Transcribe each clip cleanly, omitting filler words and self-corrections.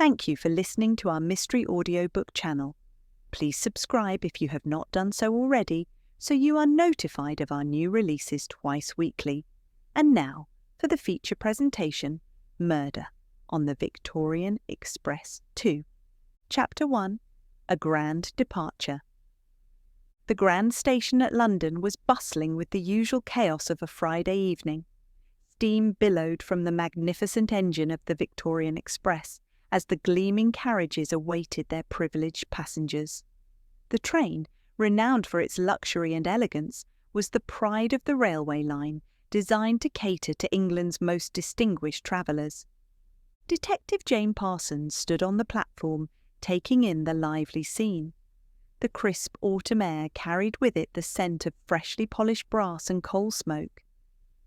Thank you for listening to our mystery audiobook channel. Please subscribe if you have not done so already, so you are notified of our new releases twice weekly. And now, for the feature presentation, Murder on the Victorian Express II. Chapter 1, A Grand Departure. The Grand Station at London was bustling with the usual chaos of a Friday evening. Steam billowed from the magnificent engine of the Victorian Express as the gleaming carriages awaited their privileged passengers. The train, renowned for its luxury and elegance, was the pride of the railway line, designed to cater to England's most distinguished travellers. Detective Jane Parsons stood on the platform, taking in the lively scene. The crisp autumn air carried with it the scent of freshly polished brass and coal smoke.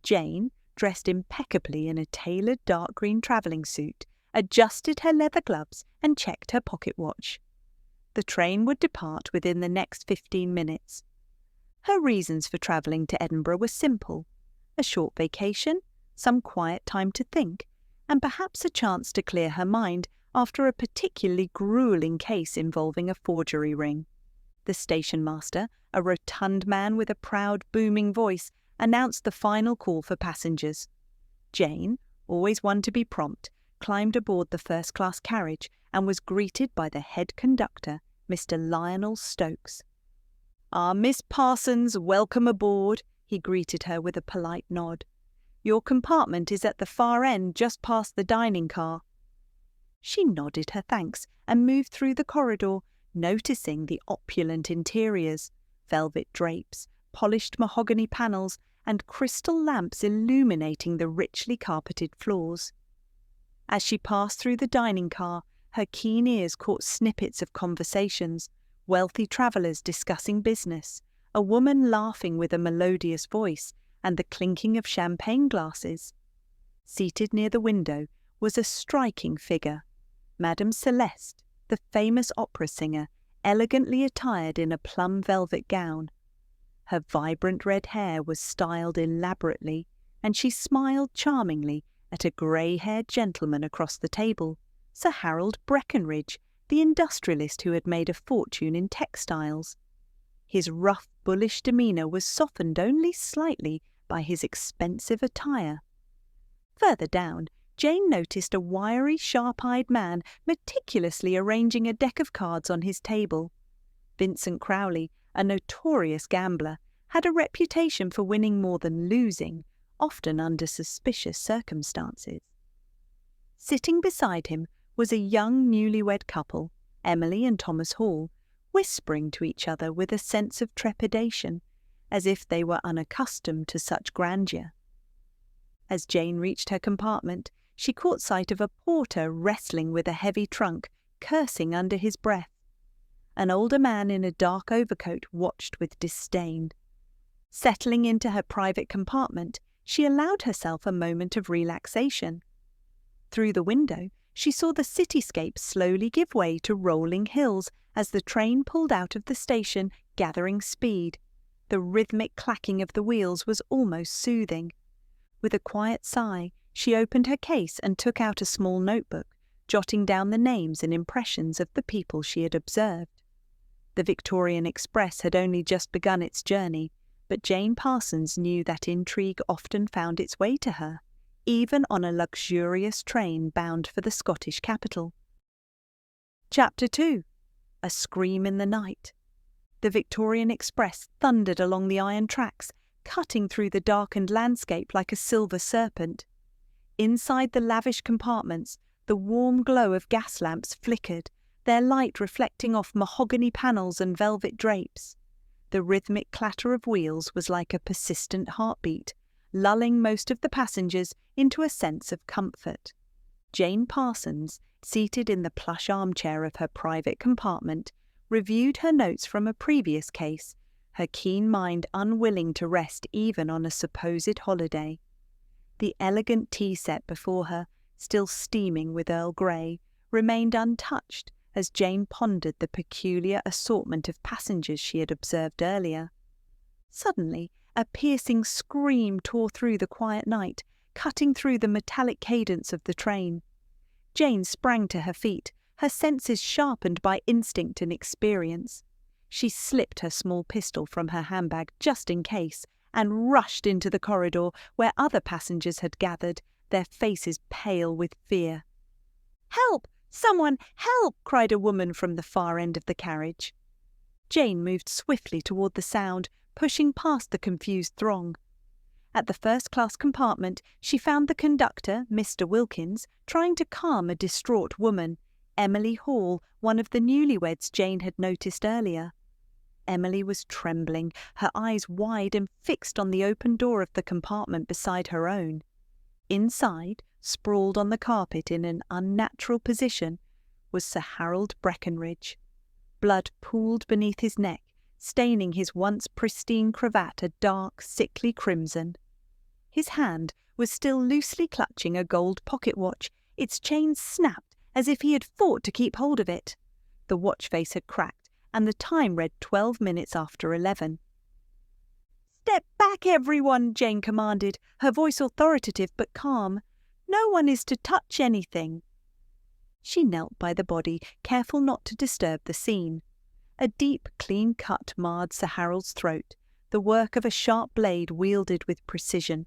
Jane, dressed impeccably in a tailored dark green travelling suit, adjusted her leather gloves and checked her pocket watch. The train would depart within the next 15 minutes. Her reasons for travelling to Edinburgh were simple: a short vacation, some quiet time to think, and perhaps a chance to clear her mind after a particularly gruelling case involving a forgery ring. The station master, a rotund man with a proud, booming voice, announced the final call for passengers. Jane, always one to be prompt, climbed aboard the first-class carriage and was greeted by the head conductor, Mr. Lionel Stokes. "Ah, Miss Parsons, welcome aboard," he greeted her with a polite nod. "Your compartment is at the far end, just past the dining car." She nodded her thanks and moved through the corridor, noticing the opulent interiors, velvet drapes, polished mahogany panels, and crystal lamps illuminating the richly carpeted floors. As she passed through the dining car, her keen ears caught snippets of conversations, wealthy travellers discussing business, a woman laughing with a melodious voice, and the clinking of champagne glasses. Seated near the window was a striking figure, Madame Celeste, the famous opera singer, elegantly attired in a plum velvet gown. Her vibrant red hair was styled elaborately, and she smiled charmingly at a grey-haired gentleman across the table, Sir Harold Breckenridge, the industrialist who had made a fortune in textiles. His rough, bullish demeanour was softened only slightly by his expensive attire. Further down, Jane noticed a wiry, sharp-eyed man meticulously arranging a deck of cards on his table. Vincent Crowley, a notorious gambler, had a reputation for winning more than losing, often under suspicious circumstances. Sitting beside him was a young newlywed couple, Emily and Thomas Hall, whispering to each other with a sense of trepidation, as if they were unaccustomed to such grandeur. As Jane reached her compartment, she caught sight of a porter wrestling with a heavy trunk, cursing under his breath. An older man in a dark overcoat watched with disdain. Settling into her private compartment, she allowed herself a moment of relaxation. Through the window, she saw the cityscape slowly give way to rolling hills as the train pulled out of the station, gathering speed. The rhythmic clacking of the wheels was almost soothing. With a quiet sigh, she opened her case and took out a small notebook, jotting down the names and impressions of the people she had observed. The Victorian Express had only just begun its journey, but Jane Parsons knew that intrigue often found its way to her, even on a luxurious train bound for the Scottish capital. Chapter 2. A Scream in the Night. The Victorian Express thundered along the iron tracks, cutting through the darkened landscape like a silver serpent. Inside the lavish compartments, the warm glow of gas lamps flickered, their light reflecting off mahogany panels and velvet drapes. The rhythmic clatter of wheels was like a persistent heartbeat, lulling most of the passengers into a sense of comfort. Jane Parsons, seated in the plush armchair of her private compartment, reviewed her notes from a previous case, her keen mind unwilling to rest even on a supposed holiday. The elegant tea set before her, still steaming with Earl Grey, remained untouched as Jane pondered the peculiar assortment of passengers she had observed earlier. Suddenly, a piercing scream tore through the quiet night, cutting through the metallic cadence of the train. Jane sprang to her feet, her senses sharpened by instinct and experience. She slipped her small pistol from her handbag just in case and rushed into the corridor where other passengers had gathered, their faces pale with fear. "Help! Someone, help!" cried a woman from the far end of the carriage. Jane moved swiftly toward the sound, pushing past the confused throng. At the first-class compartment, she found the conductor, Mr. Wilkins, trying to calm a distraught woman, Emily Hall, one of the newlyweds Jane had noticed earlier. Emily was trembling, her eyes wide and fixed on the open door of the compartment beside her own. Inside, sprawled on the carpet in an unnatural position, was Sir Harold Breckenridge. Blood pooled beneath his neck, staining his once pristine cravat a dark, sickly crimson. His hand was still loosely clutching a gold pocket watch, its chain snapped as if he had fought to keep hold of it. The watch face had cracked, and the time read 12 minutes after 11. "Step back, everyone," Jane commanded, her voice authoritative but calm. "No one is to touch anything." She knelt by the body, careful not to disturb the scene. A deep, clean cut marred Sir Harold's throat, the work of a sharp blade wielded with precision.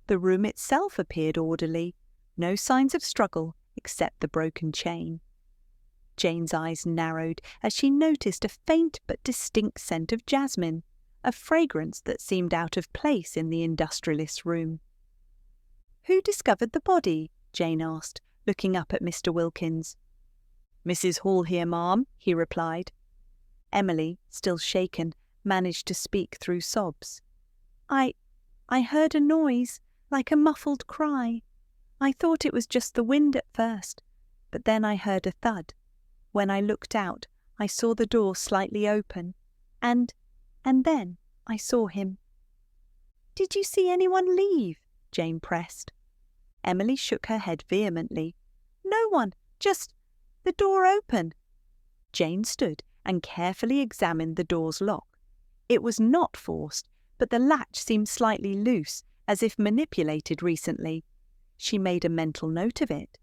The room itself appeared orderly, no signs of struggle except the broken chain. Jane's eyes narrowed as she noticed a faint but distinct scent of jasmine, a fragrance that seemed out of place in the industrialist's room. "Who discovered the body?" Jane asked, looking up at Mr. Wilkins. "Mrs. Hall here, ma'am," he replied. Emily, still shaken, managed to speak through sobs. I heard a noise, like a muffled cry. I thought it was just the wind at first, but then I heard a thud. When I looked out, I saw the door slightly open, and then I saw him." "Did you see anyone leave?" Jane pressed. Emily shook her head vehemently. "No one, just the door open." Jane stood and carefully examined the door's lock. It was not forced, but the latch seemed slightly loose, as if manipulated recently. She made a mental note of it.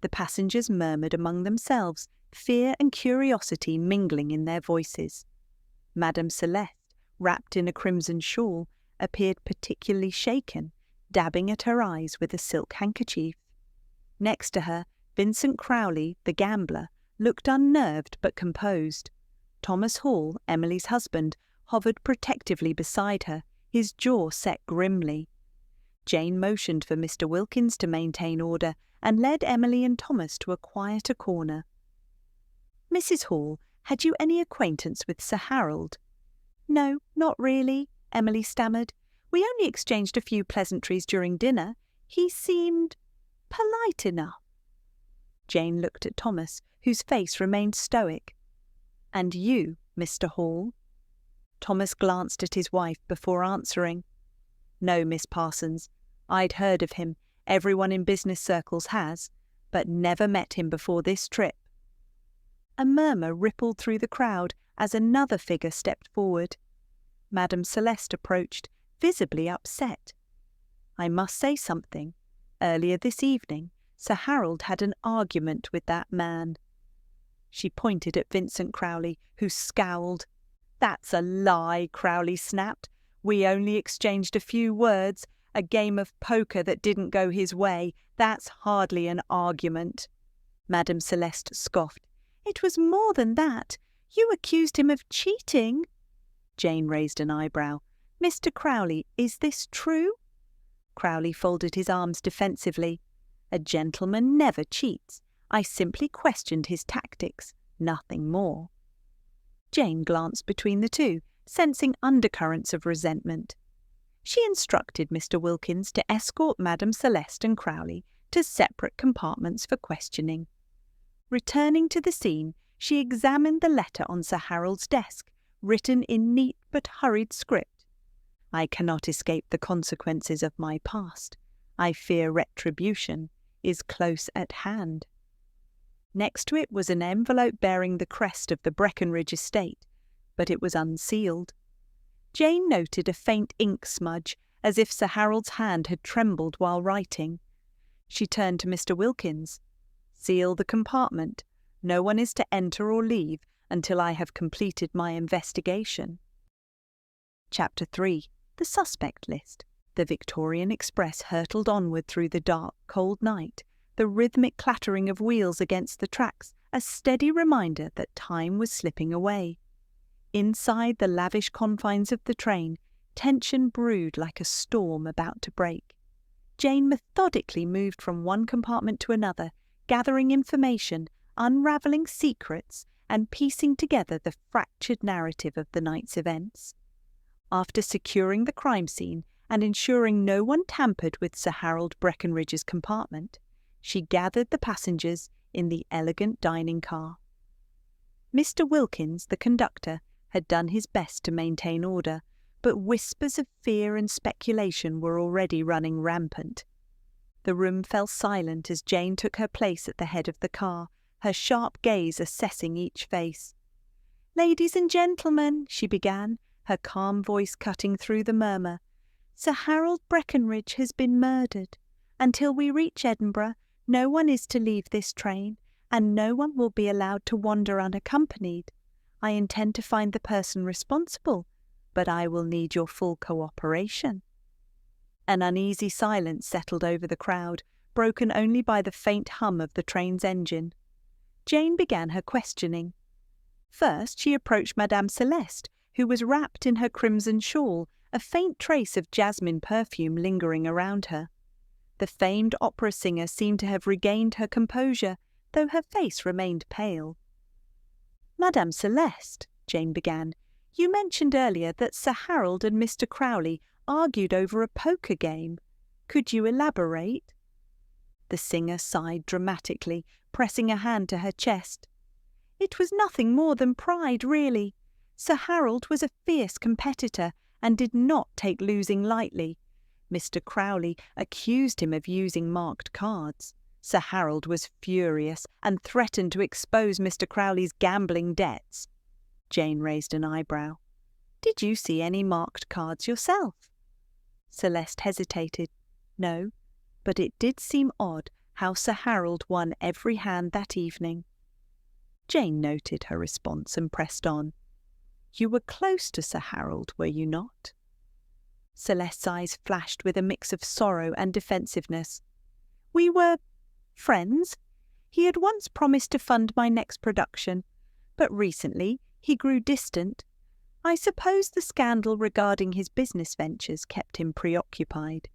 The passengers murmured among themselves, fear and curiosity mingling in their voices. Madame Celeste, wrapped in a crimson shawl, appeared particularly shaken, dabbing at her eyes with a silk handkerchief. Next to her, Vincent Crowley, the gambler, looked unnerved but composed. Thomas Hall, Emily's husband, hovered protectively beside her, his jaw set grimly. Jane motioned for Mr. Wilkins to maintain order and led Emily and Thomas to a quieter corner. "Mrs. Hall, had you any acquaintance with Sir Harold?" "No, not really," Emily stammered. "We only exchanged a few pleasantries during dinner. He seemed polite enough." Jane looked at Thomas, whose face remained stoic. "And you, Mr. Hall?" Thomas glanced at his wife before answering. "No, Miss Parsons. I'd heard of him, everyone in business circles has, but never met him before this trip." A murmur rippled through the crowd as another figure stepped forward. Madame Celeste approached, visibly upset. "I must say something. Earlier this evening, Sir Harold had an argument with that man." She pointed at Vincent Crowley, who scowled. "That's a lie," Crowley snapped. "We only exchanged a few words, a game of poker that didn't go his way. That's hardly an argument." Madame Celeste scoffed. "It was more than that. You accused him of cheating." Jane raised an eyebrow. "Mr. Crowley, is this true?" Crowley folded his arms defensively. "A gentleman never cheats. I simply questioned his tactics, nothing more." Jane glanced between the two, sensing undercurrents of resentment. She instructed Mr. Wilkins to escort Madame Celeste and Crowley to separate compartments for questioning. Returning to the scene, she examined the letter on Sir Harold's desk, written in neat but hurried script. "I cannot escape the consequences of my past. I fear retribution is close at hand." Next to it was an envelope bearing the crest of the Breckenridge estate, but it was unsealed. Jane noted a faint ink smudge, as if Sir Harold's hand had trembled while writing. She turned to Mr. Wilkins. Seal the compartment. No one is to enter or leave until I have completed my investigation. Chapter 3. The Suspect List. The Victorian Express hurtled onward through the dark, cold night, the rhythmic clattering of wheels against the tracks a steady reminder that time was slipping away. Inside the lavish confines of the train, tension brewed like a storm about to break. Jane methodically moved from one compartment to another, gathering information, unravelling secrets, and piecing together the fractured narrative of the night's events. After securing the crime scene and ensuring no one tampered with Sir Harold Breckenridge's compartment, she gathered the passengers in the elegant dining car. Mr. Wilkins, the conductor, had done his best to maintain order, but whispers of fear and speculation were already running rampant. The room fell silent as Jane took her place at the head of the car, her sharp gaze assessing each face. "Ladies and gentlemen," she began, her calm voice cutting through the murmur, "Sir Harold Breckenridge has been murdered. Until we reach Edinburgh, no one is to leave this train, and no one will be allowed to wander unaccompanied. I intend to find the person responsible, but I will need your full cooperation." An uneasy silence settled over the crowd, broken only by the faint hum of the train's engine. Jane began her questioning. First, she approached Madame Celeste, who was wrapped in her crimson shawl, a faint trace of jasmine perfume lingering around her. The famed opera singer seemed to have regained her composure, though her face remained pale. "Madame Celeste," Jane began, "you mentioned earlier that Sir Harold and Mr. Crowley argued over a poker game. Could you elaborate?" The singer sighed dramatically, pressing a hand to her chest. "It was nothing more than pride, really. Sir Harold was a fierce competitor and did not take losing lightly. Mr. Crowley accused him of using marked cards. Sir Harold was furious and threatened to expose Mr. Crowley's gambling debts." Jane raised an eyebrow. "Did you see any marked cards yourself?" Celeste hesitated. "No, but it did seem odd how Sir Harold won every hand that evening." Jane noted her response and pressed on. "You were close to Sir Harold, were you not?" Celeste's eyes flashed with a mix of sorrow and defensiveness. "We were friends. He had once promised to fund my next production, but recently he grew distant. I suppose the scandal regarding his business ventures kept him preoccupied."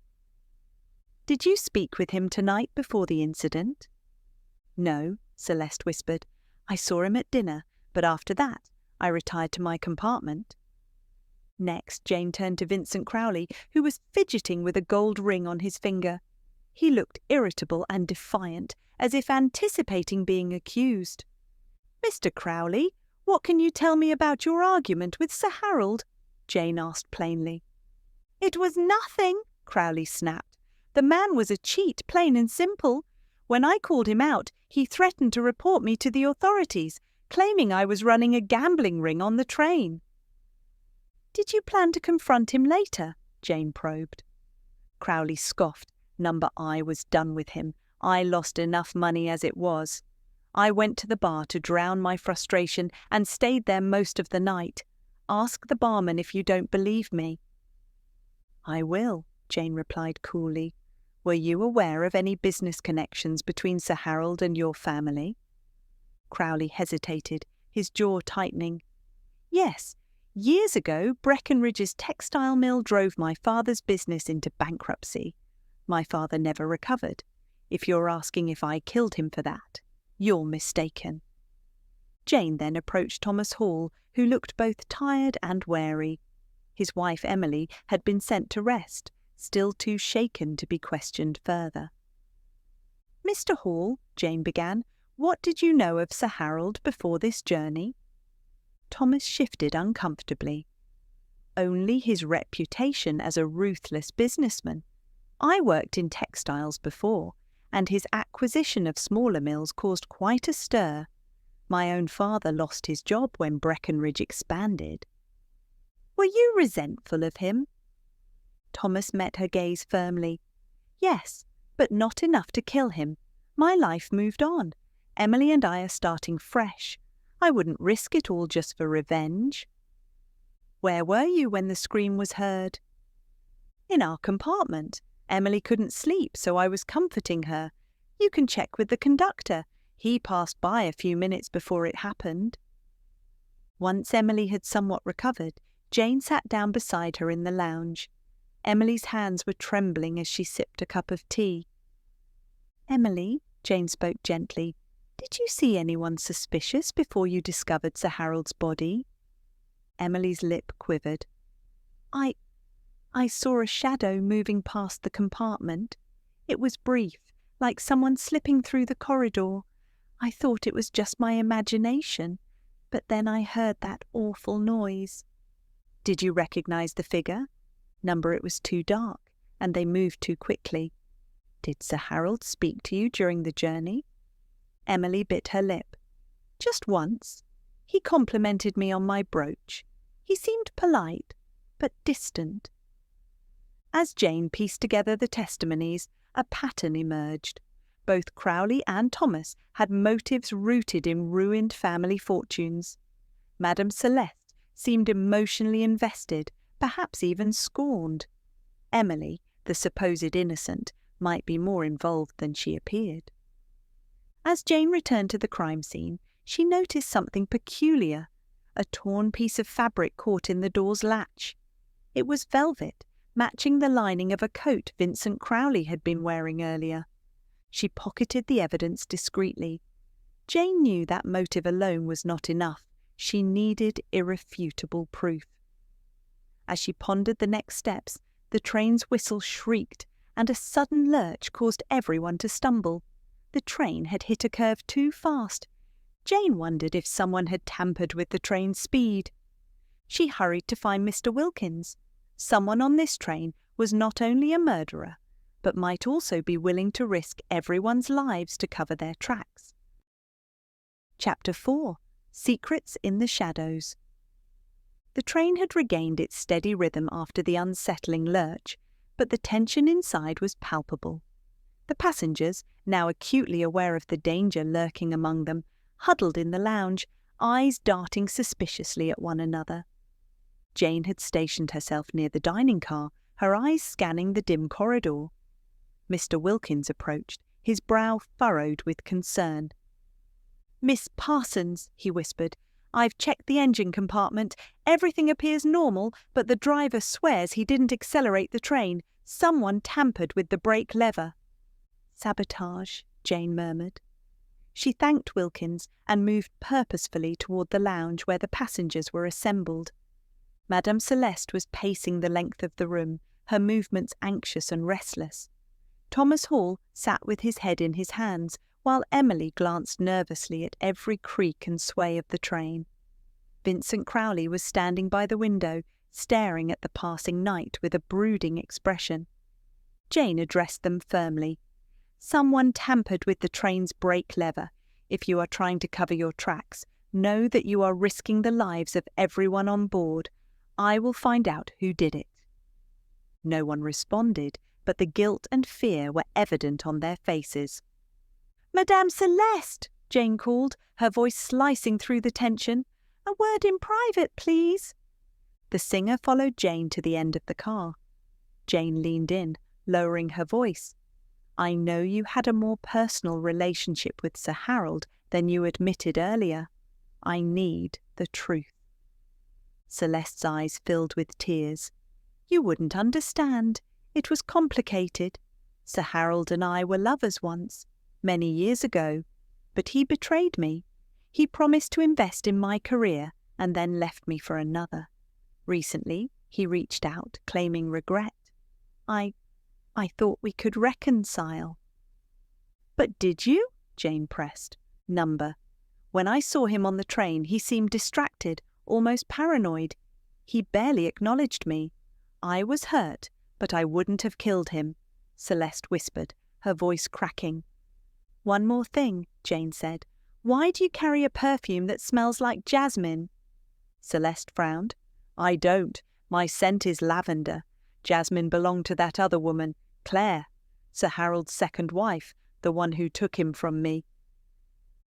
"Did you speak with him tonight before the incident?" "No," Celeste whispered. "I saw him at dinner, but after that I retired to my compartment." Next, Jane turned to Vincent Crowley, who was fidgeting with a gold ring on his finger. He looked irritable and defiant, as if anticipating being accused. "Mr. Crowley, what can you tell me about your argument with Sir Harold?" Jane asked plainly. "It was nothing," Crowley snapped. "The man was a cheat, plain and simple. When I called him out, he threatened to report me to the authorities, claiming I was running a gambling ring on the train." "Did you plan to confront him later?" Jane probed. Crowley scoffed. "Number I was done with him. I lost enough money as it was. I went to the bar to drown my frustration and stayed there most of the night. Ask the barman if you don't believe me." "I will," Jane replied coolly. "Were you aware of any business connections between Sir Harold and your family?" Crowley hesitated, his jaw tightening. "Yes. Years ago, Breckenridge's textile mill drove my father's business into bankruptcy. My father never recovered. If you're asking if I killed him for that, you're mistaken." Jane then approached Thomas Hall, who looked both tired and wary. His wife Emily had been sent to rest, still too shaken to be questioned further. "Mr. Hall," Jane began, "what did you know of Sir Harold before this journey?" Thomas shifted uncomfortably. "Only his reputation as a ruthless businessman. I worked in textiles before, and his acquisition of smaller mills caused quite a stir. My own father lost his job when Breckenridge expanded." "Were you resentful of him?" Thomas met her gaze firmly. "Yes, but not enough to kill him. My life moved on. Emily and I are starting fresh. I wouldn't risk it all just for revenge." "Where were you when the scream was heard?" "In our compartment. Emily couldn't sleep, so I was comforting her. You can check with the conductor. He passed by a few minutes before it happened." Once Emily had somewhat recovered, Jane sat down beside her in the lounge. Emily's hands were trembling as she sipped a cup of tea. "Emily," Jane spoke gently, "did you see anyone suspicious before you discovered Sir Harold's body?" Emily's lip quivered. I saw a shadow moving past the compartment. It was brief, like someone slipping through the corridor. I thought it was just my imagination, but then I heard that awful noise." "Did you recognize the figure?" "Number, it was too dark, and they moved too quickly." "Did Sir Harold speak to you during the journey?" Emily bit her lip. "Just once. He complimented me on my brooch. He seemed polite, but distant." As Jane pieced together the testimonies, a pattern emerged. Both Crowley and Thomas had motives rooted in ruined family fortunes. Madame Celeste seemed emotionally invested, perhaps even scorned. Emily, the supposed innocent, might be more involved than she appeared. As Jane returned to the crime scene, she noticed something peculiar. A torn piece of fabric caught in the door's latch. It was velvet, matching the lining of a coat Vincent Crowley had been wearing earlier. She pocketed the evidence discreetly. Jane knew that motive alone was not enough. She needed irrefutable proof. As she pondered the next steps, the train's whistle shrieked, and a sudden lurch caused everyone to stumble. The train had hit a curve too fast. Jane wondered if someone had tampered with the train's speed. She hurried to find Mr. Wilkins. Someone on this train was not only a murderer, but might also be willing to risk everyone's lives to cover their tracks. Chapter 4. Secrets in the Shadows. The train had regained its steady rhythm after the unsettling lurch, but the tension inside was palpable. The passengers, now acutely aware of the danger lurking among them, huddled in the lounge, eyes darting suspiciously at one another. Jane had stationed herself near the dining car, her eyes scanning the dim corridor. Mr. Wilkins approached, his brow furrowed with concern. "Miss Parsons," he whispered, "I've checked the engine compartment. Everything appears normal, but the driver swears he didn't accelerate the train. Someone tampered with the brake lever." "Sabotage," Jane murmured. She thanked Wilkins and moved purposefully toward the lounge where the passengers were assembled. Madame Celeste was pacing the length of the room, her movements anxious and restless. Thomas Hall sat with his head in his hands, while Emily glanced nervously at every creak and sway of the train. Vincent Crowley was standing by the window, staring at the passing night with a brooding expression. Jane addressed them firmly. "Someone tampered with the train's brake lever. If you are trying to cover your tracks, know that you are risking the lives of everyone on board. I will find out who did it." No one responded, but the guilt and fear were evident on their faces. "Madame Celeste," Jane called, her voice slicing through the tension. "A word in private, please." The singer followed Jane to the end of the car. Jane leaned in, lowering her voice. "I know you had a more personal relationship with Sir Harold than you admitted earlier. I need the truth." Celeste's eyes filled with tears. "You wouldn't understand. It was complicated. Sir Harold and I were lovers once, many years ago, but he betrayed me. He promised to invest in my career and then left me for another. Recently, he reached out, claiming regret. I thought we could reconcile." "But did you?" Jane pressed. "Number. When I saw him on the train, he seemed distracted, almost paranoid. He barely acknowledged me. I was hurt, but I wouldn't have killed him," Celeste whispered, her voice cracking. "One more thing," Jane said. "Why do you carry a perfume that smells like jasmine?" Celeste frowned. "I don't. My scent is lavender. Jasmine belonged to that other woman, Claire, Sir Harold's second wife, the one who took him from me.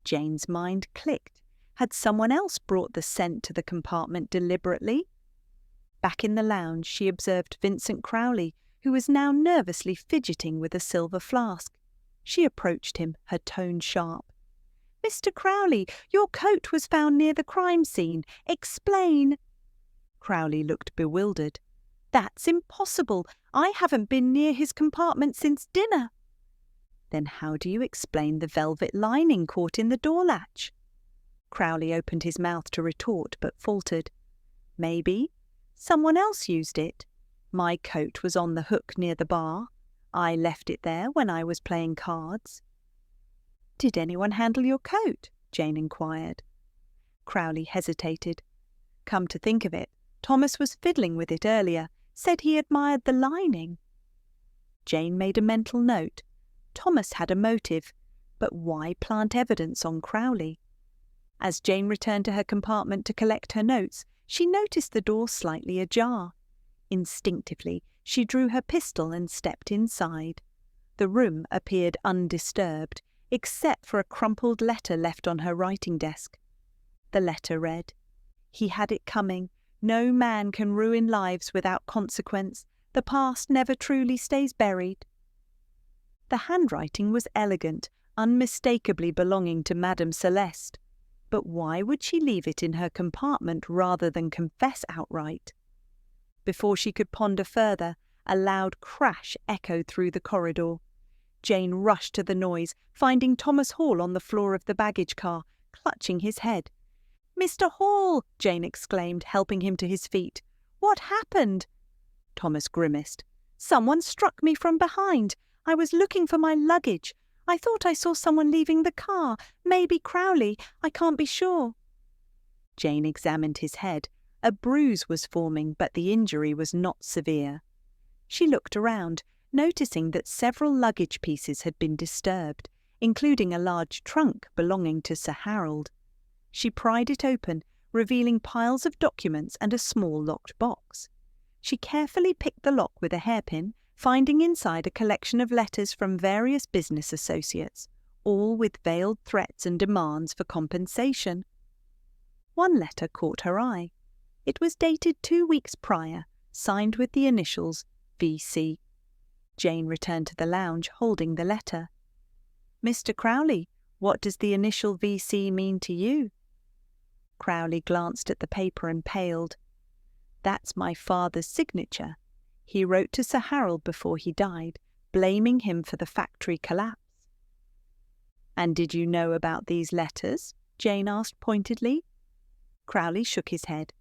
Jane's mind clicked. Had someone else brought the scent to the compartment deliberately? Back in the lounge, she observed Vincent Crowley, who was now nervously fidgeting with a silver flask. She approached him, her tone sharp. "Mr. Crowley, your coat was found near the crime scene. Explain." Crowley looked bewildered. "That's impossible. I haven't been near his compartment since dinner." "Then how do you explain the velvet lining caught in the door latch?" Crowley opened his mouth to retort, but faltered. "Maybe someone else used it. My coat was on the hook near the bar. I left it there when I was playing cards." "Did anyone handle your coat?" Jane inquired. Crowley hesitated. "Come to think of it, Thomas was fiddling with it earlier, said he admired the lining." Jane made a mental note. Thomas had a motive, but why plant evidence on Crowley? As Jane returned to her compartment to collect her notes, she noticed the door slightly ajar. Instinctively, she drew her pistol and stepped inside. The room appeared undisturbed, except for a crumpled letter left on her writing desk. The letter read, "He had it coming. No man can ruin lives without consequence. The past never truly stays buried." The handwriting was elegant, unmistakably belonging to Madame Celeste. But why would she leave it in her compartment rather than confess outright? Before she could ponder further, a loud crash echoed through the corridor. Jane rushed to the noise, finding Thomas Hall on the floor of the baggage car, clutching his head. "Mr. Hall!" Jane exclaimed, helping him to his feet. "What happened?" Thomas grimaced. "Someone struck me from behind. I was looking for my luggage. I thought I saw someone leaving the car. Maybe Crowley. I can't be sure." Jane examined his head. A bruise was forming, but the injury was not severe. She looked around, noticing that several luggage pieces had been disturbed, including a large trunk belonging to Sir Harold. She pried it open, revealing piles of documents and a small locked box. She carefully picked the lock with a hairpin, finding inside a collection of letters from various business associates, all with veiled threats and demands for compensation. One letter caught her eye. It was dated 2 weeks prior, signed with the initials V.C. Jane returned to the lounge, holding the letter. "Mr. Crowley, what does the initial V.C. mean to you?" Crowley glanced at the paper and paled. "That's my father's signature. He wrote to Sir Harold before he died, blaming him for the factory collapse." "And did you know about these letters?" Jane asked pointedly. Crowley shook his head.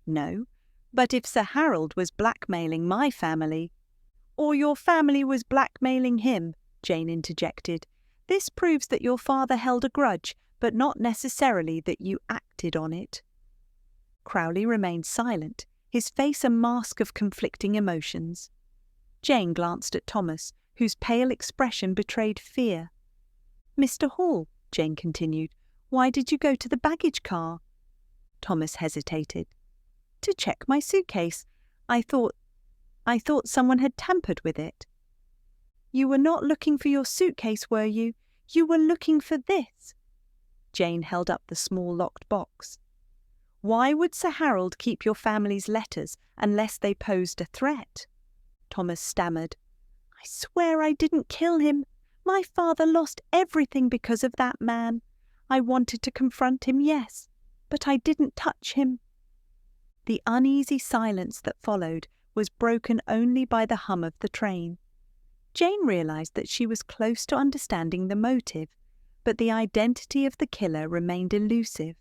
"No, but if Sir Harold was blackmailing my family—" "Or your family was blackmailing him," Jane interjected. "This proves that your father held a grudge, but not necessarily that you acted on it." Crowley remained silent, his face a mask of conflicting emotions. Jane glanced at Thomas, whose pale expression betrayed fear. "Mr. Hall," Jane continued, "why did you go to the baggage car?" Thomas hesitated. "To check my suitcase. I thought someone had tampered with it." "You were not looking for your suitcase, were you? You were looking for this." Jane held up the small locked box. "Why would Sir Harold keep your family's letters unless they posed a threat?" Thomas stammered. "I swear I didn't kill him. My father lost everything because of that man. I wanted to confront him, yes, but I didn't touch him." The uneasy silence that followed was broken only by the hum of the train. Jane realized that she was close to understanding the motive, but the identity of the killer remained elusive.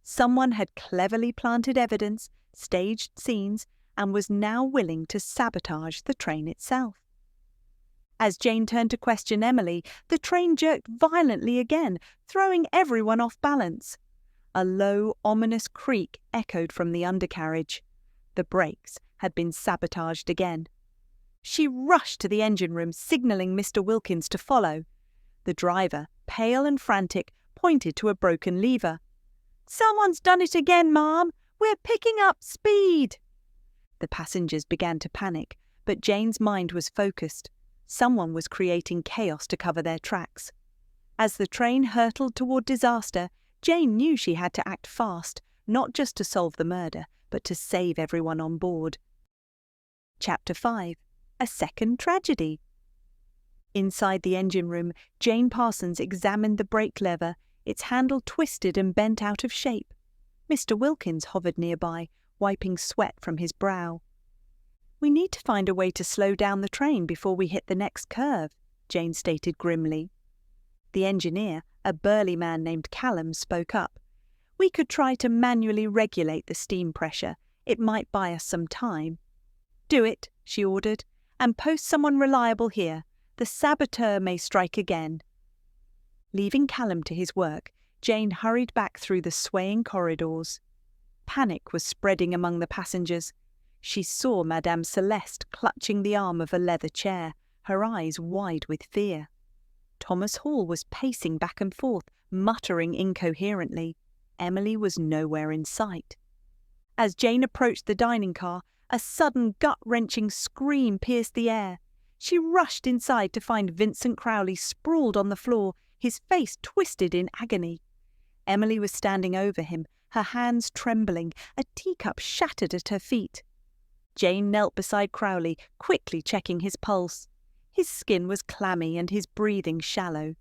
Someone had cleverly planted evidence, staged scenes, and was now willing to sabotage the train itself. As Jane turned to question Emily, the train jerked violently again, throwing everyone off balance. A low, ominous creak echoed from the undercarriage. The brakes had been sabotaged again. She rushed to the engine room, signalling Mr. Wilkins to follow. The driver, pale and frantic, pointed to a broken lever. "Someone's done it again, ma'am. We're picking up speed." The passengers began to panic, but Jane's mind was focused. Someone was creating chaos to cover their tracks. As the train hurtled toward disaster, Jane knew she had to act fast, not just to solve the murder, but to save everyone on board. Chapter 5. A Second Tragedy. Inside the engine room, Jane Parsons examined the brake lever, its handle twisted and bent out of shape. Mr. Wilkins hovered nearby, wiping sweat from his brow. "We need to find a way to slow down the train before we hit the next curve," Jane stated grimly. The engineer, a burly man named Callum, spoke up. "We could try to manually regulate the steam pressure. It might buy us some time." "Do it," she ordered, "and post someone reliable here. The saboteur may strike again." Leaving Callum to his work, Jane hurried back through the swaying corridors. Panic was spreading among the passengers. She saw Madame Celeste clutching the arm of a leather chair, her eyes wide with fear. Thomas Hall was pacing back and forth, muttering incoherently. Emily was nowhere in sight. As Jane approached the dining car, a sudden gut-wrenching scream pierced the air. She rushed inside to find Vincent Crowley sprawled on the floor, his face twisted in agony. Emily was standing over him, her hands trembling, a teacup shattered at her feet. Jane knelt beside Crowley, quickly checking his pulse. His skin was clammy and his breathing shallow.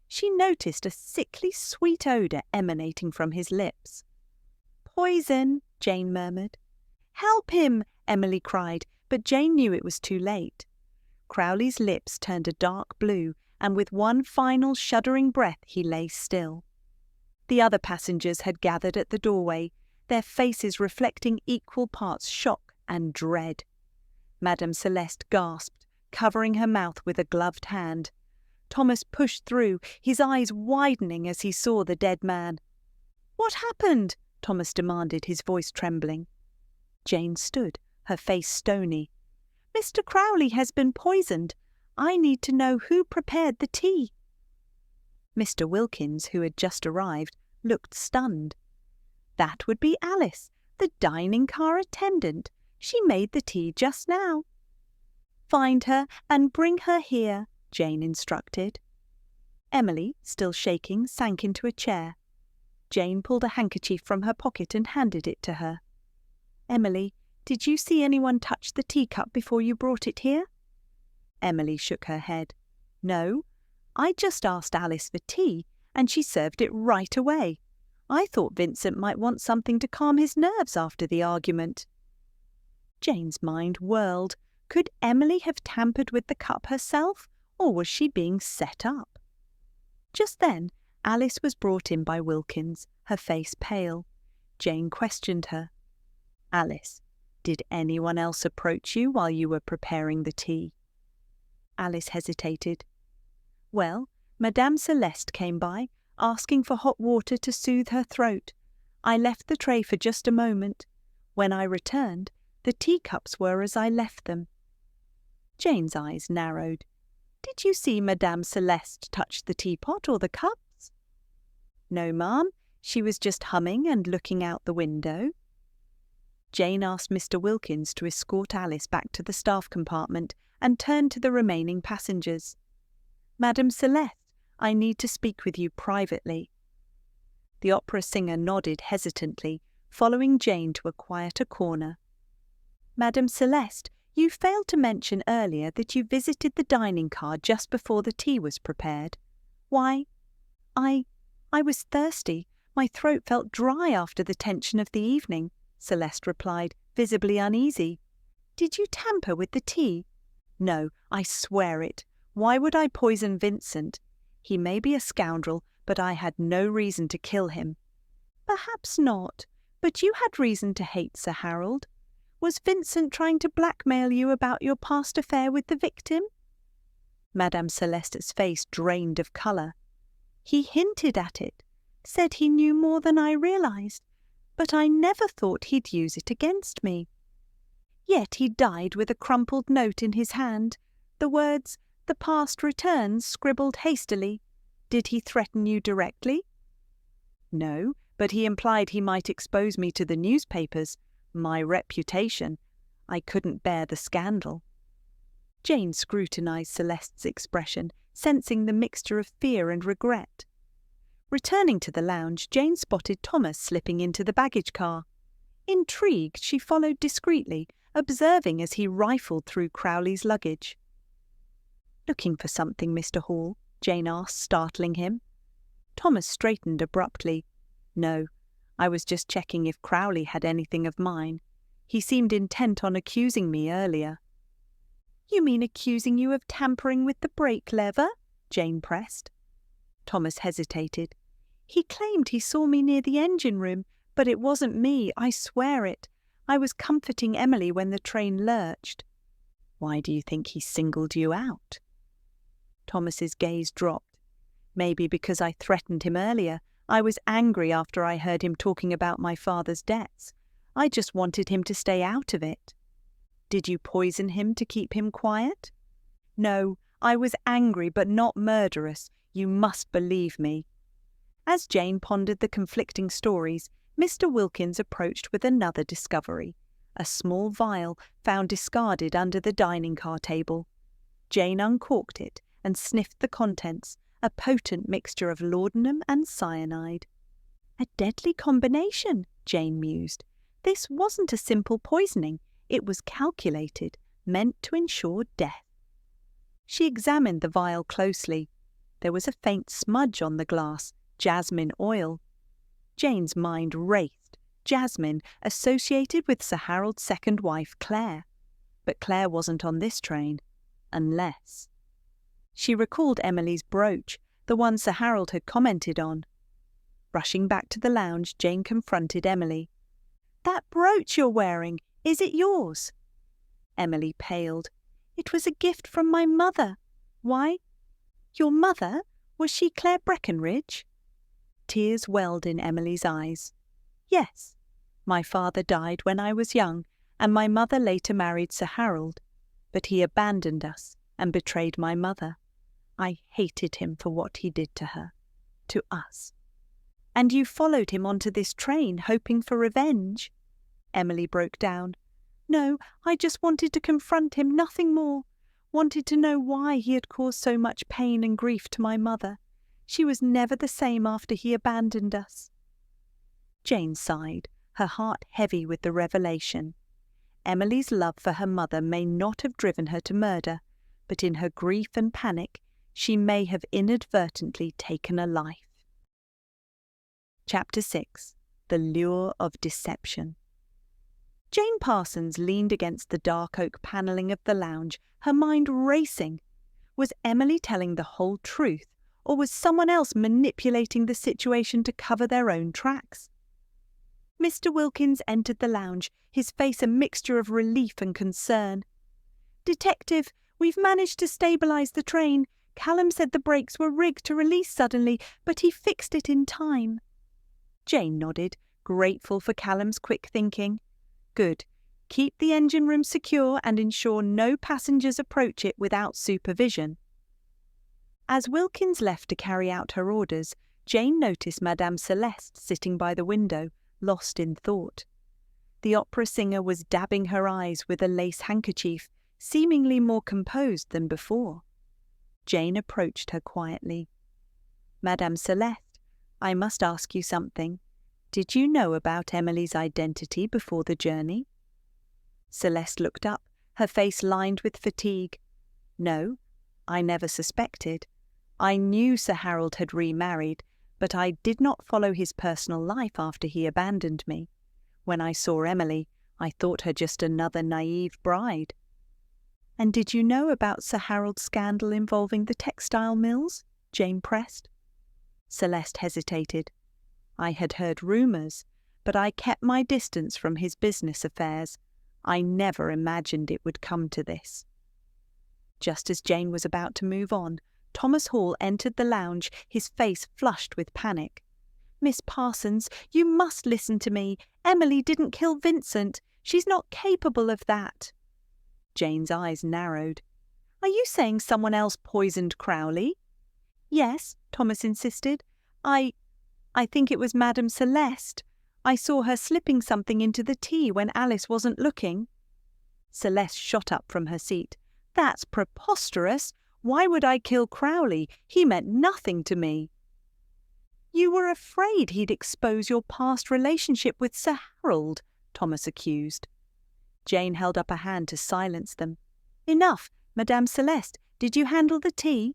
She noticed a sickly sweet odour emanating from his lips. "Poison," Jane murmured. "Help him!" Emily cried, but Jane knew it was too late. Crowley's lips turned a dark blue, and with one final shuddering breath he lay still. The other passengers had gathered at the doorway, their faces reflecting equal parts shock and dread. Madame Celeste gasped, covering her mouth with a gloved hand. Thomas pushed through, his eyes widening as he saw the dead man. "What happened?" Thomas demanded, his voice trembling. Jane stood, her face stony. "Mr. Crowley has been poisoned. I need to know who prepared the tea." Mr. Wilkins, who had just arrived, looked stunned. "That would be Alice, the dining car attendant. She made the tea just now." "Find her and bring her here," Jane instructed. Emily, still shaking, sank into a chair. Jane pulled a handkerchief from her pocket and handed it to her. "Emily, did you see anyone touch the teacup before you brought it here?" Emily shook her head. "No, I just asked Alice for tea, and she served it right away. I thought Vincent might want something to calm his nerves after the argument." Jane's mind whirled. Could Emily have tampered with the cup herself, or was she being set up? Just then, Alice was brought in by Wilkins, her face pale. Jane questioned her. "Alice, did anyone else approach you while you were preparing the tea?" Alice hesitated. "Well, Madame Celeste came by, asking for hot water to soothe her throat. I left the tray for just a moment. When I returned, the teacups were as I left them." Jane's eyes narrowed. "Did you see Madame Celeste touch the teapot or the cups?" "No, ma'am. She was just humming and looking out the window." Jane asked Mr. Wilkins to escort Alice back to the staff compartment and turned to the remaining passengers. "Madame Celeste, I need to speak with you privately." The opera singer nodded hesitantly, following Jane to a quieter corner. "Madame Celeste, you failed to mention earlier that you visited the dining car just before the tea was prepared. Why?" I was thirsty. My throat felt dry after the tension of the evening," Celeste replied, visibly uneasy. "Did you tamper with the tea?" "No, I swear it. Why would I poison Vincent? He may be a scoundrel, but I had no reason to kill him." "Perhaps not, but you had reason to hate Sir Harold. Was Vincent trying to blackmail you about your past affair with the victim?" Madame Celeste's face drained of colour. "He hinted at it, said he knew more than I realised, but I never thought he'd use it against me. Yet he died with a crumpled note in his hand, the words, 'The past returns,' scribbled hastily. Did he threaten you directly?" "No, but he implied he might expose me to the newspapers. My reputation. I couldn't bear the scandal." Jane scrutinised Celeste's expression, sensing the mixture of fear and regret. Returning to the lounge, Jane spotted Thomas slipping into the baggage car. Intrigued, she followed discreetly, observing as he rifled through Crowley's luggage. "Looking for something, Mr. Hall?" Jane asked, startling him. Thomas straightened abruptly. "No, I was just checking if Crowley had anything of mine. He seemed intent on accusing me earlier." "You mean accusing you of tampering with the brake lever?" Jane pressed. Thomas hesitated. "He claimed he saw me near the engine room, but it wasn't me, I swear it. I was comforting Emily when the train lurched." "Why do you think he singled you out?" Thomas's gaze dropped. "Maybe because I threatened him earlier. I was angry after I heard him talking about my father's debts. I just wanted him to stay out of it." "Did you poison him to keep him quiet?" "No, I was angry but not murderous. You must believe me." As Jane pondered the conflicting stories, Mr. Wilkins approached with another discovery, a small vial found discarded under the dining car table. Jane uncorked it and sniffed the contents, a potent mixture of laudanum and cyanide. "A deadly combination," Jane mused. "This wasn't a simple poisoning. It was calculated, meant to ensure death." She examined the vial closely. There was a faint smudge on the glass, jasmine oil. Jane's mind raced. Jasmine, associated with Sir Harold's second wife, Claire. But Claire wasn't on this train. Unless... She recalled Emily's brooch, the one Sir Harold had commented on. Rushing back to the lounge, Jane confronted Emily. "That brooch you're wearing, is it yours?" Emily paled. "It was a gift from my mother." "Why?" "Your mother? Was she Claire Breckenridge?" Tears welled in Emily's eyes. "Yes. My father died when I was young, and my mother later married Sir Harold. But he abandoned us and betrayed my mother. I hated him for what he did to her. To us." "And you followed him onto this train, hoping for revenge?" Emily broke down. "No, I just wanted to confront him, nothing more. Wanted to know why he had caused so much pain and grief to my mother. She was never the same after he abandoned us." Jane sighed, her heart heavy with the revelation. Emily's love for her mother may not have driven her to murder, but in her grief and panic, she may have inadvertently taken a life. Chapter 6. The Lure of Deception. Jane Parsons leaned against the dark oak panelling of the lounge, her mind racing. Was Emily telling the whole truth, or was someone else manipulating the situation to cover their own tracks? Mr. Wilkins entered the lounge, his face a mixture of relief and concern. "Detective, we've managed to stabilise the train. Callum said the brakes were rigged to release suddenly, but he fixed it in time." Jane nodded, grateful for Callum's quick thinking. "Good. Keep the engine room secure and ensure no passengers approach it without supervision." As Wilkins left to carry out her orders, Jane noticed Madame Celeste sitting by the window, lost in thought. The opera singer was dabbing her eyes with a lace handkerchief, seemingly more composed than before. Jane approached her quietly. "Madame Celeste, I must ask you something. Did you know about Emily's identity before the journey?" Celeste looked up, her face lined with fatigue. "No, I never suspected. I knew Sir Harold had remarried, but I did not follow his personal life after he abandoned me. When I saw Emily, I thought her just another naive bride." "And did you know about Sir Harold's scandal involving the textile mills?" Jane pressed. Celeste hesitated. "I had heard rumours, but I kept my distance from his business affairs. I never imagined it would come to this." Just as Jane was about to move on, Thomas Hall entered the lounge, his face flushed with panic. "Miss Parsons, you must listen to me. Emily didn't kill Vincent. She's not capable of that." Jane's eyes narrowed. "Are you saying someone else poisoned Crowley?" "Yes," Thomas insisted. I think it was Madame Celeste. I saw her slipping something into the tea when Alice wasn't looking." Celeste shot up from her seat. That's preposterous. Why would I kill Crowley? He meant nothing to me. You were afraid he'd expose your past relationship with Sir Harold, Thomas accused. Jane held up a hand to silence them. Enough, Madame Celeste. Did you handle the tea?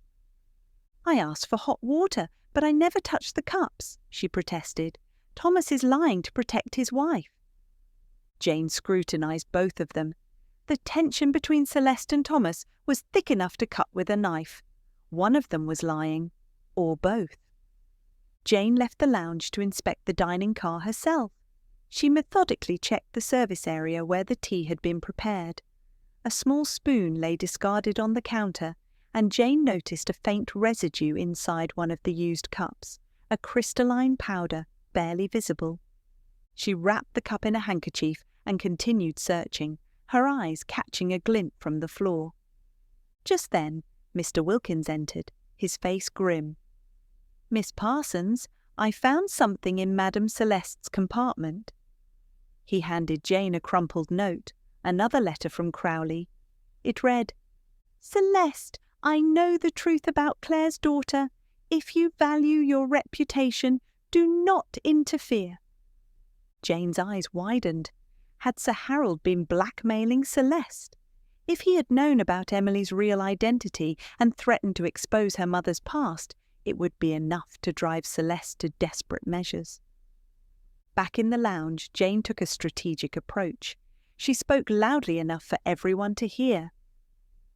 I asked for hot water, but I never touched the cups, she protested. Thomas is lying to protect his wife. Jane scrutinized both of them. The tension between Celeste and Thomas was thick enough to cut with a knife. One of them was lying, or both. Jane left the lounge to inspect the dining car herself. She methodically checked the service area where the tea had been prepared. A small spoon lay discarded on the counter, and Jane noticed a faint residue inside one of the used cups, a crystalline powder barely visible. She wrapped the cup in a handkerchief and continued searching, her eyes catching a glint from the floor. Just then, Mr. Wilkins entered, his face grim. Miss Parsons, I found something in Madame Celeste's compartment. He handed Jane a crumpled note, another letter from Crowley. It read, Celeste, I know the truth about Claire's daughter. If you value your reputation, do not interfere. Jane's eyes widened. Had Sir Harold been blackmailing Celeste? If he had known about Emily's real identity and threatened to expose her mother's past, it would be enough to drive Celeste to desperate measures. Back in the lounge, Jane took a strategic approach. She spoke loudly enough for everyone to hear.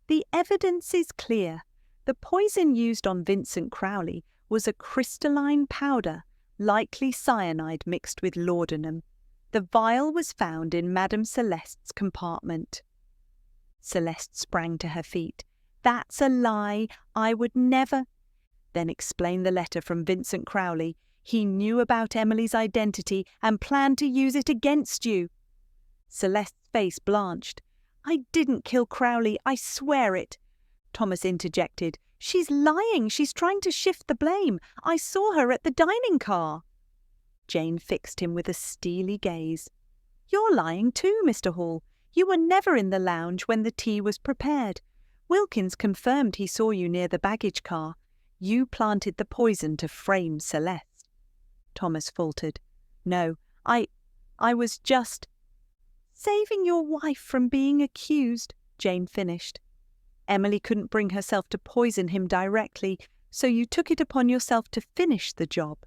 The evidence is clear. The poison used on Vincent Crowley was a crystalline powder, likely cyanide mixed with laudanum. The vial was found in Madame Celeste's compartment. Celeste sprang to her feet. That's a lie. I would never... Then explain the letter from Vincent Crowley. He knew about Emily's identity and planned to use it against you. Celeste's face blanched. I didn't kill Crowley, I swear it. Thomas interjected. She's lying. She's trying to shift the blame. I saw her at the dining car. Jane fixed him with a steely gaze. You're lying too, Mr. Hall. You were never in the lounge when the tea was prepared. Wilkins confirmed he saw you near the baggage car. You planted the poison to frame Celeste. Thomas faltered. No, I was just... Saving your wife from being accused, Jane finished. Emily couldn't bring herself to poison him directly, so you took it upon yourself to finish the job.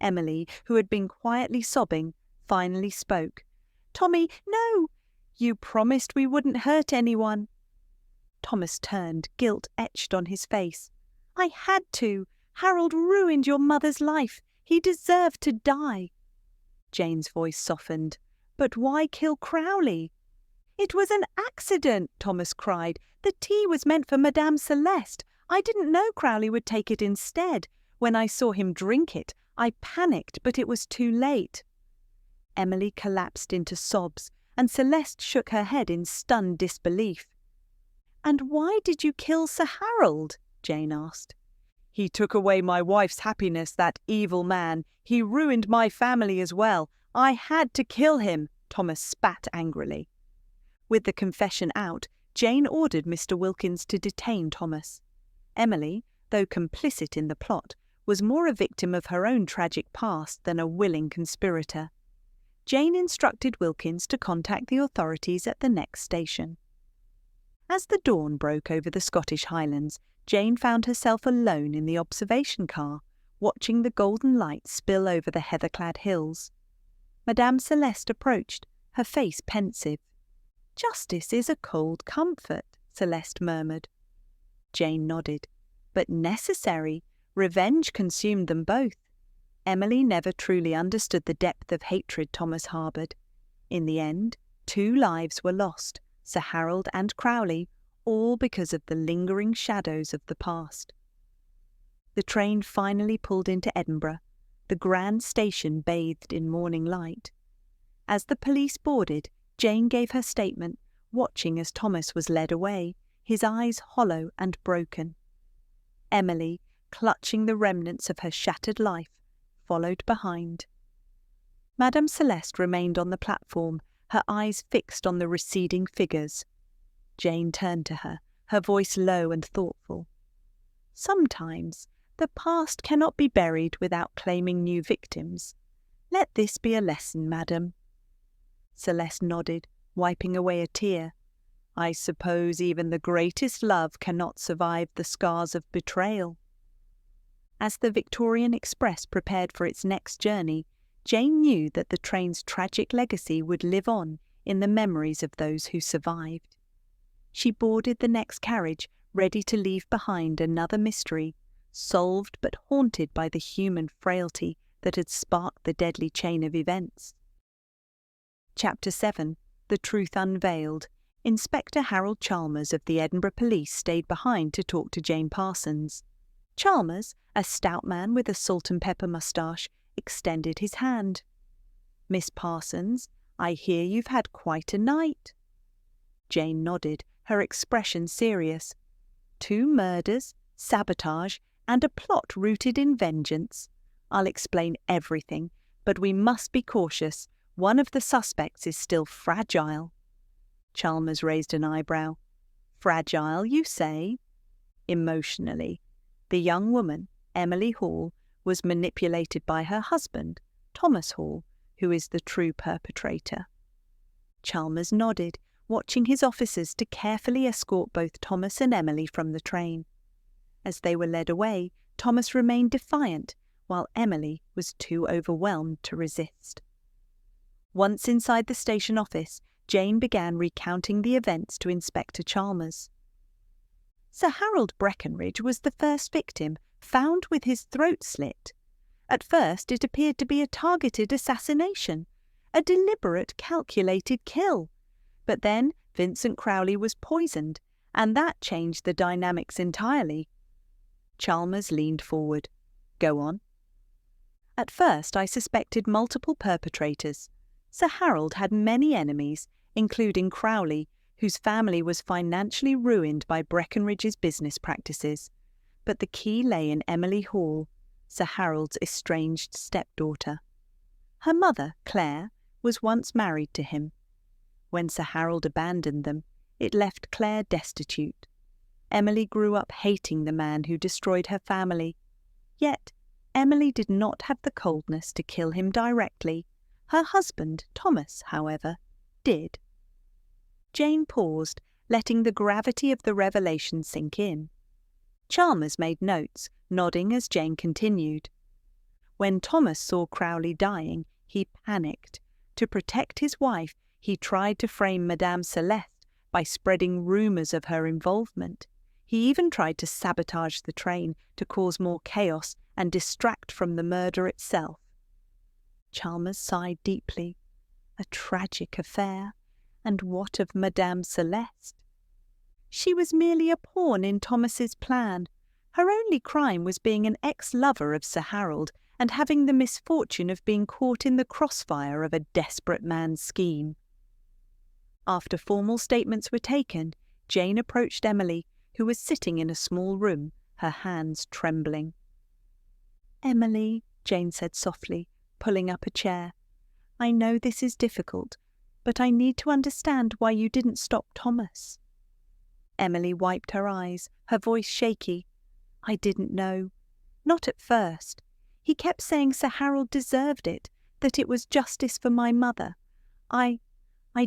Emily, who had been quietly sobbing, finally spoke. Tommy, no! You promised we wouldn't hurt anyone. Thomas turned, guilt etched on his face. I had to. Harold ruined your mother's life. He deserved to die. Jane's voice softened. But why kill Crowley? It was an accident, Thomas cried. The tea was meant for Madame Celeste. I didn't know Crowley would take it instead. When I saw him drink it, I panicked, but it was too late. Emily collapsed into sobs, and Celeste shook her head in stunned disbelief. And why did you kill Sir Harold? Jane asked. He took away my wife's happiness, that evil man. He ruined my family as well. I had to kill him, Thomas spat angrily. With the confession out, Jane ordered Mr. Wilkins to detain Thomas. Emily, though complicit in the plot, was more a victim of her own tragic past than a willing conspirator. Jane instructed Wilkins to contact the authorities at the next station. As the dawn broke over the Scottish Highlands, Jane found herself alone in the observation car, watching the golden light spill over the heather-clad hills. Madame Celeste approached, her face pensive. Justice is a cold comfort, Celeste murmured. Jane nodded. But necessary. Revenge consumed them both. Emily never truly understood the depth of hatred Thomas harboured. In the end, 2 lives were lost, Sir Harold and Crowley, all because of the lingering shadows of the past. The train finally pulled into Edinburgh, the grand station bathed in morning light. As the police boarded, Jane gave her statement, watching as Thomas was led away, his eyes hollow and broken. Emily, clutching the remnants of her shattered life, followed behind. Madame Celeste remained on the platform, her eyes fixed on the receding figures. Jane turned to her, her voice low and thoughtful. Sometimes the past cannot be buried without claiming new victims. Let this be a lesson, madam. Celeste nodded, wiping away a tear. I suppose even the greatest love cannot survive the scars of betrayal. As the Victorian Express prepared for its next journey, Jane knew that the train's tragic legacy would live on in the memories of those who survived. She boarded the next carriage, ready to leave behind another mystery, solved but haunted by the human frailty that had sparked the deadly chain of events. Chapter 7. The Truth Unveiled. Inspector Harold Chalmers of the Edinburgh Police stayed behind to talk to Jane Parsons. Chalmers, a stout man with a salt and pepper moustache, extended his hand. Miss Parsons, I hear you've had quite a night. Jane nodded, her expression serious. 2 murders, sabotage, and a plot rooted in vengeance. I'll explain everything, but we must be cautious. One of the suspects is still fragile. Chalmers raised an eyebrow. Fragile, you say? Emotionally. The young woman, Emily Hall, was manipulated by her husband, Thomas Hall, who is the true perpetrator. Chalmers nodded, watching his officers to carefully escort both Thomas and Emily from the train. As they were led away, Thomas remained defiant, while Emily was too overwhelmed to resist. Once inside the station office, Jane began recounting the events to Inspector Chalmers. Sir Harold Breckenridge was the first victim, found with his throat slit. At first it appeared to be a targeted assassination, a deliberate, calculated kill. But then Vincent Crowley was poisoned, and that changed the dynamics entirely. Chalmers leaned forward. Go on. At first I suspected multiple perpetrators. Sir Harold had many enemies, including Crowley, whose family was financially ruined by Breckenridge's business practices. But the key lay in Emily Hall, Sir Harold's estranged stepdaughter. Her mother, Claire, was once married to him. When Sir Harold abandoned them, it left Claire destitute. Emily grew up hating the man who destroyed her family. Yet Emily did not have the coldness to kill him directly. Her husband, Thomas, however, did. Jane paused, letting the gravity of the revelation sink in. Chalmers made notes, nodding as Jane continued. When Thomas saw Crowley dying, he panicked. To protect his wife, he tried to frame Madame Celeste by spreading rumours of her involvement. He even tried to sabotage the train to cause more chaos and distract from the murder itself. Chalmers sighed deeply. A tragic affair. And what of Madame Celeste? She was merely a pawn in Thomas's plan. Her only crime was being an ex-lover of Sir Harold and having the misfortune of being caught in the crossfire of a desperate man's scheme. After formal statements were taken, Jane approached Emily, who was sitting in a small room, her hands trembling. Emily, Jane said softly, pulling up a chair, I know this is difficult, but I need to understand why you didn't stop Thomas. Emily wiped her eyes, her voice shaky. I didn't know. Not at first. He kept saying Sir Harold deserved it, that it was justice for my mother. I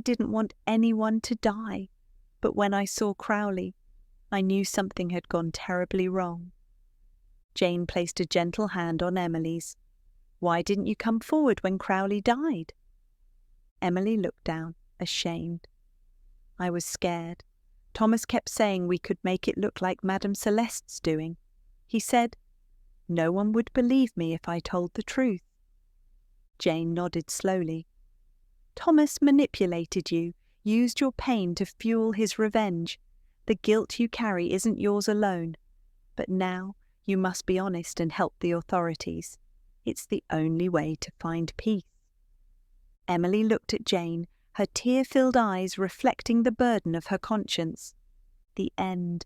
didn't want anyone to die. But when I saw Crowley, I knew something had gone terribly wrong. Jane placed a gentle hand on Emily's. Why didn't you come forward when Crowley died? Emily looked down, ashamed. I was scared. Thomas kept saying we could make it look like Madame Celeste's doing. He said, no one would believe me if I told the truth. Jane nodded slowly. Thomas manipulated you, used your pain to fuel his revenge. The guilt you carry isn't yours alone. But now you must be honest and help the authorities. It's the only way to find peace. Emily looked at Jane, her tear-filled eyes reflecting the burden of her conscience. The end